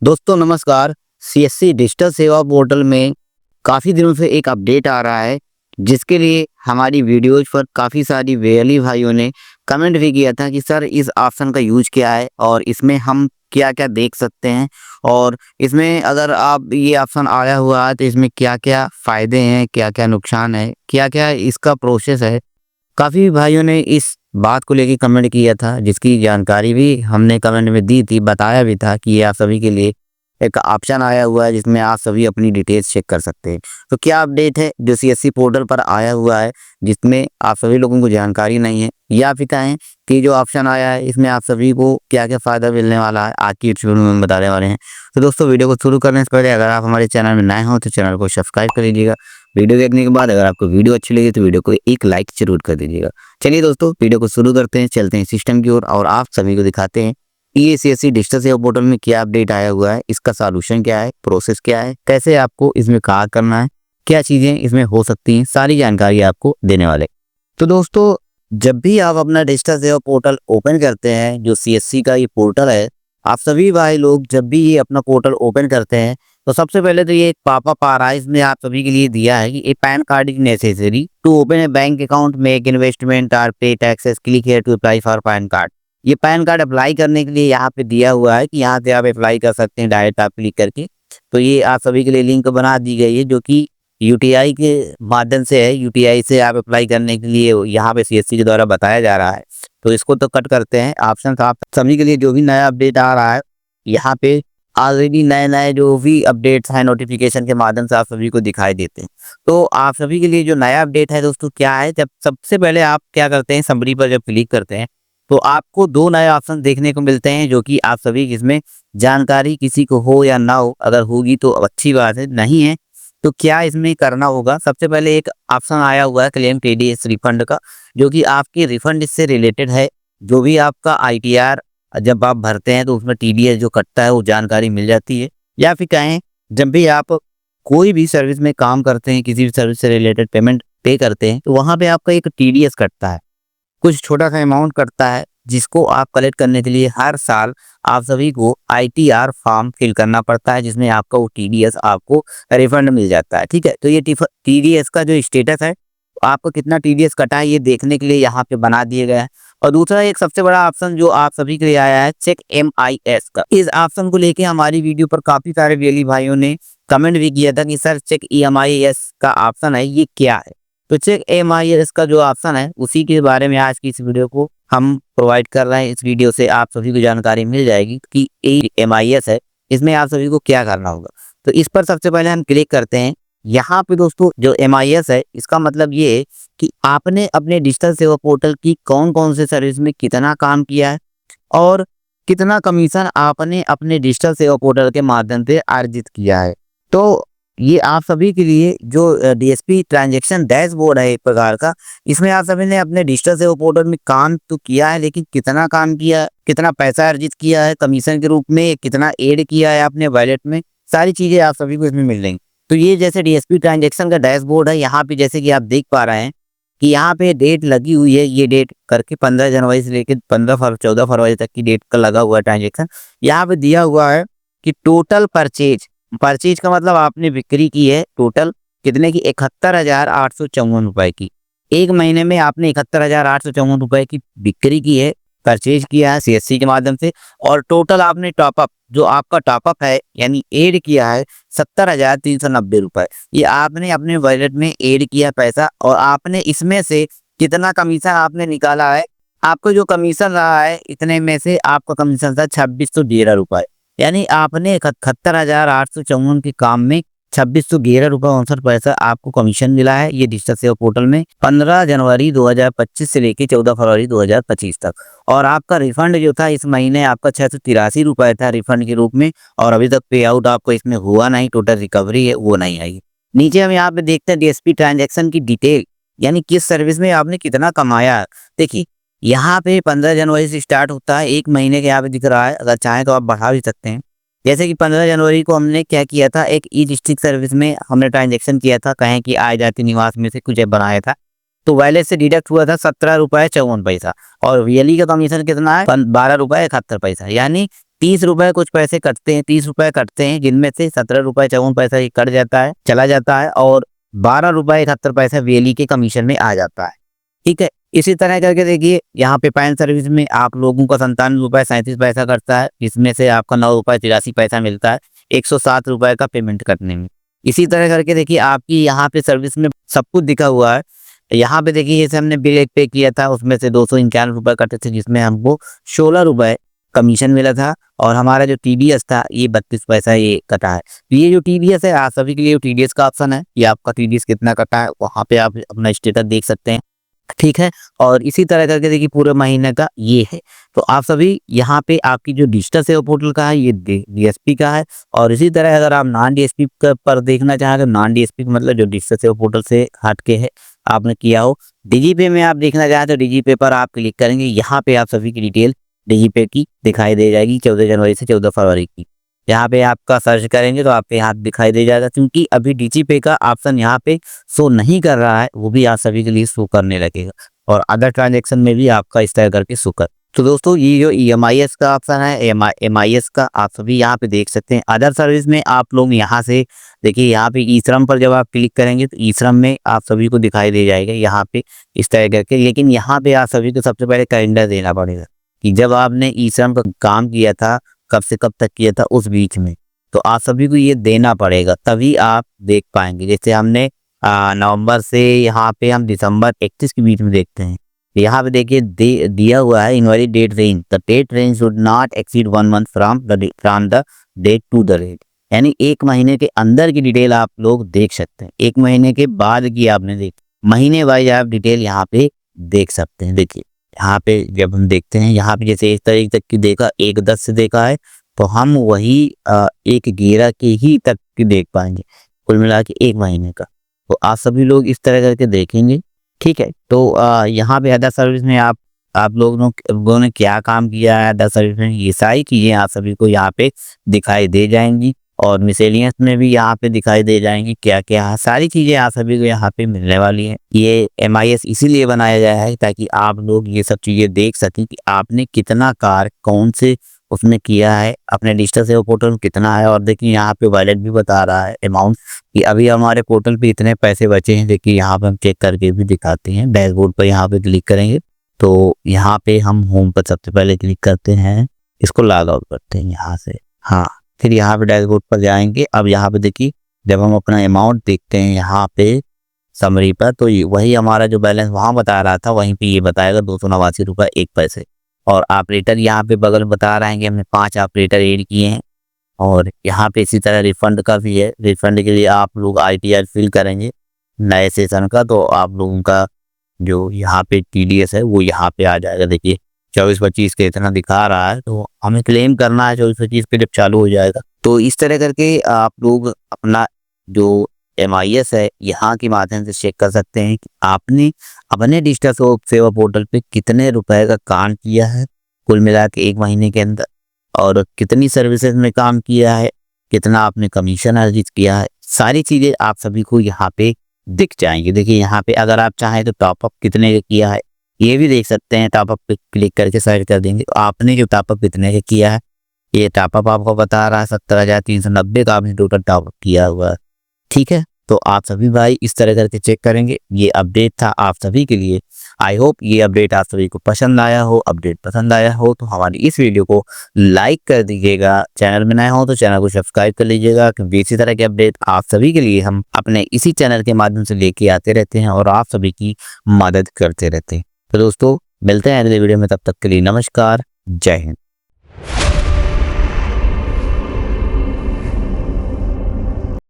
दोस्तों नमस्कार। CSC digital सेवा पोर्टल में काफ़ी दिनों से एक अपडेट आ रहा है, जिसके लिए हमारी वीडियोज़ पर काफ़ी सारी वेली भाइयों ने कमेंट भी किया था कि सर इस ऑप्शन का यूज़ क्या है और इसमें हम क्या-क्या देख सकते हैं और इसमें अगर आप ये ऑप्शन आया हुआ है तो इसमें क्या-क्या फ़ायदे हैं, क्या-क्या नुकसान है, क्या-क्या इसका प्रोसेस है। काफ़ी भाइयों ने इस बात को लेके कमेंट किया था, जिसकी जानकारी भी हमने कमेंट में दी थी, बताया भी था कि ये आप सभी के लिए एक ऑप्शन आया हुआ है जिसमें आप सभी अपनी डिटेल्स चेक कर सकते हैं। तो क्या अपडेट है जो सीएससी पोर्टल पर आया हुआ है, जिसमें आप सभी लोगों को जानकारी नहीं है, या फिर कहें कि जो ऑप्शन आया है इसमें आप सभी को क्या-क्या फ़ायदा मिलने वाला है, आज की इस वीडियो में हम बताने वाले हैं। तो दोस्तों वीडियो को शुरू करने से पहले अगर आप हमारे चैनल में नए हो तो चैनल को सब्सक्राइब कर लीजिएगा। वीडियो देखने के बाद अगर आपको वीडियो अच्छी लगी तो वीडियो को एक लाइक ज़रूर कर दीजिएगा। चलिए दोस्तों वीडियो को शुरू करते हैं, चलते हैं सिस्टम की ओर और आप सभी को दिखाते हैं कि ये सीएससी डिजिटल सेवा पोर्टल में क्या अपडेट आया हुआ है, इसका सॉल्यूशन क्या है, प्रोसेस क्या है, कैसे आपको इसमें कार्य करना है, क्या चीज़ें इसमें हो सकती हैं, सारी जानकारी आपको देने वाले। तो दोस्तों जब भी आप अपना डिजिटल सेवा पोर्टल ओपन करते हैं, जो सीएससी का ये पोर्टल है, आप सभी भाई लोग जब भी ये अपना पोर्टल ओपन करते हैं तो सबसे पहले तो ये एक पॉपअप आ रहा है, इसमें आप सभी के लिए दिया है कि a PAN card is necessary to open a bank account, make investment और pay taxes, click here to apply for PAN card. ये पैन कार्ड अप्लाई करने के लिए यहाँ पे दिया हुआ है कि यहाँ से आप अप्लाई कर सकते हैं डायरेक्ट आप क्लिक करके। तो ये आप सभी के लिए लिंक बना दी गई है जो कि यूटीआई के माध्यम से है, यूटीआई से आप अप्लाई करने के लिए यहाँ पे सीएससी के द्वारा बताया जा रहा है। तो इसको तो कट करते हैं, ऑप्शन आप सभी के लिए जो भी नया अपडेट आ रहा है यहाँ पे ऑलरेडी नए-नए जो भी अपडेट्स हैं नोटिफिकेशन के माध्यम से आप सभी को दिखाई देते हैं। तो आप सभी के लिए जो नया अपडेट है दोस्तों क्या है, जब सबसे पहले आप क्या करते हैं समरी पर जब क्लिक करते हैं तो आपको 2 नए ऑप्शन देखने को मिलते हैं जो कि आप सभी इसमें जानकारी किसी को हो या ना हो, अगर होगी तो अच्छी बात है, नहीं है तो क्या इसमें करना होगा। सबसे पहले एक ऑप्शन आया हुआ है क्लेम टीडीएस रिफंड का, जो कि आपके रिफंड से रिलेटेड है। जो भी आपका आईटीआर जब आप भरते हैं तो उसमें टीडीएस जो कटता है वो जानकारी मिल जाती है। या फिर कहें जब भी आप कोई भी सर्विस में काम करते हैं, किसी भी सर्विस से रिलेटेड पेमेंट पे करते हैं तो वहाँ पे आपका एक टीडीएस कटता है, कुछ छोटा सा अमाउंट कटता है, जिसको आप कलेक्ट करने के लिए हर साल आप सभी को आईटीआर फॉर्म फिल करना पड़ता है, जिसमें आपका वो टीडीएस आपको रिफंड मिल जाता है। ठीक है, तो ये टीडीएस का जो स्टेटस है, आपको कितना टीडीएस कटा है ये देखने के लिए यहाँ पे बना दिए गए हैं। और दूसरा एक सबसे बड़ा ऑप्शन जो आप सभी के लिए आया है चेक एमआईएस का। इस ऑप्शन को लेके हमारी वीडियो पर काफी सारे वेली भाइयों ने कमेंट भी किया था कि सर चेक एमआईएस का ऑप्शन है ये क्या है। तो चेक एमआईएस का जो ऑप्शन है उसी के बारे में आज की इस वीडियो को हम प्रोवाइड कर रहे हैं। इस वीडियो से आप सभी को जानकारी मिल जाएगी कि एमआईएस है, इसमें आप सभी को क्या करना होगा। तो इस पर सबसे पहले हम क्लिक करते हैं। यहाँ पे दोस्तों जो एमआईएस है इसका मतलब ये है कि आपने अपने डिजिटल सेवा पोर्टल की कौन कौन से सर्विस में कितना काम किया है और कितना कमीशन आपने अपने डिजिटल सेवा पोर्टल के माध्यम से अर्जित किया है। तो ये आप सभी के लिए जो डीएसपी ट्रांजैक्शन डैशबोर्ड है एक प्रकार का, इसमें आप सभी ने अपने डिजिटल सेवा पोर्टल में काम तो किया है, लेकिन कितना काम किया, कितना पैसा अर्जित किया है कमीशन के रूप में, कितना ऐड किया है आपने वॉलेट में, सारी चीज़ें आप सभी को इसमें मिल जाएंगी। तो ये जैसे डीएसपी ट्रांजैक्शन का डैशबोर्ड है, यहाँ पे जैसे कि आप देख पा रहे हैं कि यहाँ पे डेट लगी हुई है, ये डेट करके 15 जनवरी से लेकर 14 फरवरी तक की डेट का लगा हुआ है ट्रांजैक्शन। यहाँ पे दिया हुआ है कि टोटल परचेज का मतलब आपने बिक्री की है टोटल कितने की, 71,854 रुपए की। एक महीने में आपने 71,854 रुपए की बिक्री की है, परचेज किया है सीएससी के माध्यम से। और टोटल आपने टॉपअप, जो आपका टॉपअप है यानी ऐड किया है 70,390 रुपए, ये आपने अपने वॉलेट में ऐड किया पैसा। और आपने इसमें से कितना कमीशन आपने निकाला है, आपको जो कमीशन रहा है इतने में से आपका कमीशन था 2613 रुपए, यानी आपने 71,854 के काम में 2611 रुपये 59 पैसा आपको कमीशन मिला है। ये डिजिटल सेवा पोर्टल में 15 जनवरी 2025 से लेकर 14 फरवरी 2025 तक। और आपका रिफंड जो था इस महीने आपका 683 रुपये था रिफंड के रूप में, और अभी तक पे आउट आपको इसमें हुआ नहीं, टोटल रिकवरी है वो नहीं आई। नीचे हम यहाँ पे देखते हैं डीएसपी ट्रांजेक्शन की डिटेल, यानी किस सर्विस में आपने कितना कमाया है। देखिए यहाँ पे 15 जनवरी से स्टार्ट होता है, एक महीने के यहाँ पे दिख रहा है, अगर चाहें तो आप बढ़ा भी सकते हैं। जैसे कि 15 जनवरी को हमने क्या किया था, एक ई डिस्ट्रिक्ट सर्विस में हमने ट्रांजैक्शन किया था, कहें कि आय जाति निवास में से कुछ बनाया था, तो वैलेट से डिडक्ट हुआ था 17 रुपये 54 पैसा। और वीएलई का कमीशन कितना है 12 रुपये 71 पैसा, यानी ₹30 कुछ पैसे कटते हैं, ₹30 कटते हैं, जिनमें से ₹17.54 ये कट जाता है, चला जाता है और ₹12.71 वीएलई के कमीशन में आ जाता है। ठीक है, इसी तरह करके देखिए यहाँ पे पैन सर्विस में आप लोगों का ₹97.37 कटता है, जिसमें से आपका ₹9.83 मिलता है ₹107 का पेमेंट करने में। इसी तरह करके देखिए आपकी यहाँ पे सर्विस में सब कुछ दिखा हुआ है। यहाँ पे देखिए जैसे हमने बिल एक पे किया था, उसमें से ₹291 कटे थे, जिसमें हमको ₹16 कमीशन मिला था और हमारा जो टीडीएस था ये 32 पैसा ये कटा है। तो ये जो टीडीएस है आप सभी के लिए टीडीएस का ऑप्शन है, ये आपका टीडीएस कितना कटा है वहाँ पे आप अपना स्टेटस देख सकते हैं। ठीक है, और इसी तरह करके देखिए पूरे महीने का ये है। तो आप सभी यहाँ पे आपकी जो डिजिटल सेवा पोर्टल का है ये डीएसपी का है, और इसी तरह अगर आप नॉन डीएसपी पर देखना चाहें तो नॉन डीएसपी मतलब जो डिजिटल सेवा पोर्टल से हट के है आपने किया हो, डिजीपे में आप देखना चाहें तो डिजीपे पर आप क्लिक करेंगे। यहाँ पे आप सभी की डिटेल डिजीपे की दिखाई दे जाएगी 14 जनवरी से 14 फरवरी की। यहाँ पे आपका सर्च करेंगे तो आपके यहाँ दिखाई दे जाएगा, क्योंकि अभी डीजीपे का ऑप्शन यहाँ पे शो नहीं कर रहा है, वो भी आप सभी के लिए शो करने लगेगा और अदर ट्रांजैक्शन में भी आपका इस तरह करके शो कर। तो दोस्तों ये जो EMIS का ऑप्शन है, MIS का आप सभी यहाँ पे देख सकते हैं। अदर सर्विस में आप लोग यहाँ से देखिए, यहाँ पे ई श्रम पर जब आप क्लिक करेंगे तो ई श्रम में आप सभी को दिखाई दे जाएगा यहाँ पे इस तरह करके। लेकिन यहाँ पे आप सभी को सबसे पहले कैलेंडर देना पड़ेगा कि जब आपने ई श्रम का काम किया था कब से कब तक किया था उस बीच में, तो आप सभी को ये देना पड़ेगा तभी आप देख पाएंगे। जैसे हमने नवंबर से यहाँ पे हम दिसंबर 31 के बीच में देखते हैं, यहाँ पे देखिए दिया हुआ है invalid date range, the date range should not exceed 1 month from the date to the date, यानी 1 महीने के अंदर की डिटेल आप लोग देख सकते हैं। 1 महीने के बाद की आपने देख, महीने वाइज आप डिटेल यहाँ पे देख सकते हैं। देखिए यहाँ पे जब हम देखते हैं, यहाँ पे जैसे 1 तारीख तक की देखा, 1/10 से देखा है, तो हम वही 1/11 के ही तक की देख पाएंगे, कुल मिला के 1 महीने का। तो आप सभी लोग इस तरह करके देखेंगे। ठीक है, तो यहाँ पे अदर सर्विस में आप लोगों ने क्या काम किया है अदर सर्विस में, ये सारी चीज़ें आप सभी को यहाँ पे दिखाई दे जाएंगी और मिसेलियस में भी यहाँ पे दिखाई दे जाएंगी क्या क्या सारी चीज़ें आप सभी को यहाँ पे मिलने वाली हैं। ये MIS इसीलिए बनाया गया है ताकि आप लोग ये सब चीज़ें देख सकें कि आपने कितना कार्य कौन से उसमें किया है, अपने डिजिटल सेवा पोर्टल में कितना है। और देखिए यहाँ पे वॉलेट भी बता रहा है अमाउंट कि अभी हमारे पोर्टल पे इतने पैसे बचे हैं। देखिए यहाँ पे हम चेक करके भी दिखाते हैं। डैशबोर्ड पर यहाँ पे क्लिक करेंगे तो यहाँ पे हम होम पर सबसे पहले क्लिक करते हैं, इसको लॉग आउट करते हैं यहाँ से। हाँ, फिर यहाँ पे डैशबोर्ड पर जाएंगे। अब यहाँ पे देखिए जब हम अपना अमाउंट देखते हैं यहाँ पे समरी पर, तो वही हमारा जो बैलेंस वहाँ बता रहा था वहीं पे ये बताएगा ₹289.01। और ऑपरेटर यहाँ पे बगल में बता रहे हैं कि हमने 5 ऑपरेटर ऐड किए हैं। और यहाँ पे इसी तरह रिफंड का भी है, रिफंड के लिए आप लोग ITR फिल करेंगे नए सेशन का, तो आप लोगों का जो यहाँ पे TDS है वो यहाँ पे आ जाएगा। देखिए 24-25 के इतना दिखा रहा है, तो हमें क्लेम करना है 24-25 पे जब चालू हो जाएगा। तो इस तरह करके आप लोग अपना जो MIS है यहाँ के माध्यम से चेक कर सकते हैं कि आपने अपने डिजिटल सेवा पोर्टल पे कितने रुपए का काम किया है कुल मिला के 1 महीने के अंदर, और कितनी सर्विसेज में काम किया है, कितना आपने कमीशन अर्जित किया है। सारी चीज़ें आप सभी को यहाँ पे दिख जाएंगी। देखिए यहाँ पे अगर आप चाहें तो टॉपअप कितने का किया है ये भी देख सकते हैं। टॉपअप पे क्लिक करके सर्च कर देंगे तो आपने जो टॉपअप कितने का किया है ये टॉपअप आपको बता रहा है 70,390 का आपने टोटल टॉपअप किया हुआ है। ठीक है, तो आप सभी भाई इस तरह करके चेक करेंगे। ये अपडेट था आप सभी के लिए। आई होप ये अपडेट आप सभी को पसंद आया हो। अपडेट पसंद आया हो तो हमारी इस वीडियो को लाइक कर दीजिएगा, चैनल में नए हो तो चैनल को सब्सक्राइब कर लीजिएगा, क्योंकि इसी तरह के अपडेट आप सभी के लिए हम अपने इसी चैनल के माध्यम से लेके आते रहते हैं और आप सभी की मदद करते रहते हैं। तो दोस्तों मिलते हैं अगले वीडियो में, तब तक के लिए नमस्कार, जय हिंद।